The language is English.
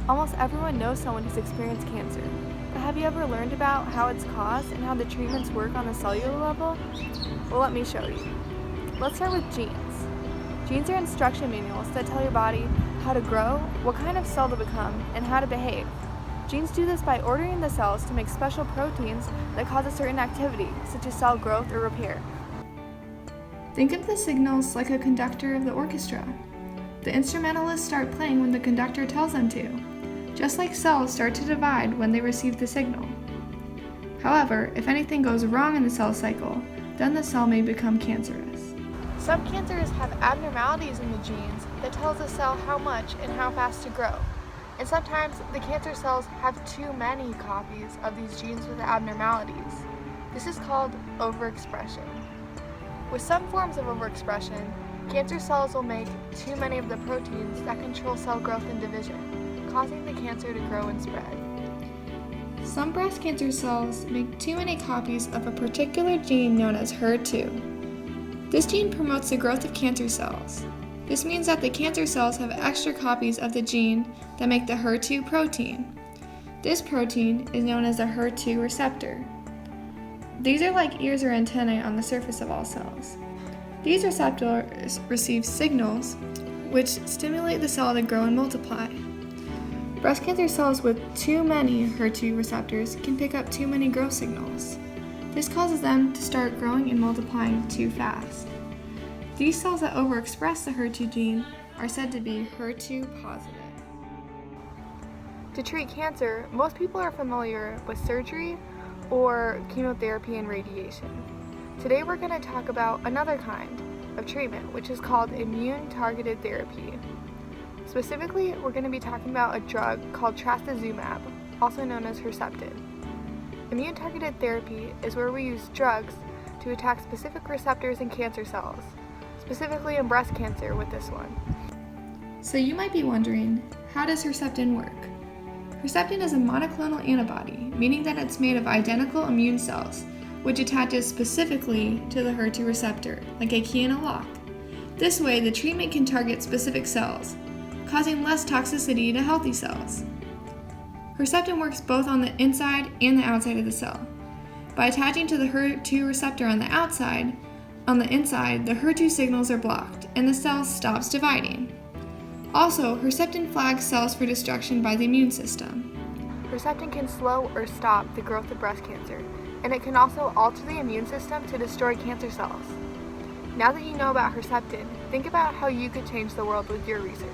Almost everyone knows someone who's experienced cancer, but have you ever learned about how it's caused and how the treatments work on the cellular level? Well, let me show you. Let's start with genes. Genes are instruction manuals that tell your body how to grow, what kind of cell to become, and how to behave. Genes do this by ordering the cells to make special proteins that cause a certain activity, such as cell growth or repair. Think of the signals like a conductor of the orchestra. The instrumentalists start playing when the conductor tells them to, just like cells start to divide when they receive the signal. However, if anything goes wrong in the cell cycle, then the cell may become cancerous. Some cancers have abnormalities in the genes that tells the cell how much and how fast to grow. And sometimes the cancer cells have too many copies of these genes with abnormalities. This is called overexpression. With some forms of overexpression, cancer cells will make too many of the proteins that control cell growth and division, causing the cancer to grow and spread. Some breast cancer cells make too many copies of a particular gene known as HER2. This gene promotes the growth of cancer cells. This means that the cancer cells have extra copies of the gene that make the HER2 protein. This protein is known as a HER2 receptor. These are like ears or antennae on the surface of all cells. These receptors receive signals which stimulate the cell to grow and multiply. Breast cancer cells with too many HER2 receptors can pick up too many growth signals. This causes them to start growing and multiplying too fast. These cells that overexpress the HER2 gene are said to be HER2 positive. To treat cancer, most people are familiar with surgery or chemotherapy and radiation. Today we're going to talk about another kind of treatment, which is called immune-targeted therapy. Specifically, we're going to be talking about a drug called trastuzumab, also known as Herceptin. Immune-targeted therapy is where we use drugs to attack specific receptors in cancer cells, specifically in breast cancer with this one. So you might be wondering, how does Herceptin work? Herceptin is a monoclonal antibody, meaning that it's made of identical immune cells, which attaches specifically to the HER2 receptor, like a key in a lock. This way, the treatment can target specific cells, causing less toxicity to healthy cells. Herceptin works both on the inside and the outside of the cell. By attaching to the HER2 receptor on the inside, the HER2 signals are blocked, and the cell stops dividing. Also, Herceptin flags cells for destruction by the immune system. Herceptin can slow or stop the growth of breast cancer, and it can also alter the immune system to destroy cancer cells. Now that you know about Herceptin, think about how you could change the world with your research.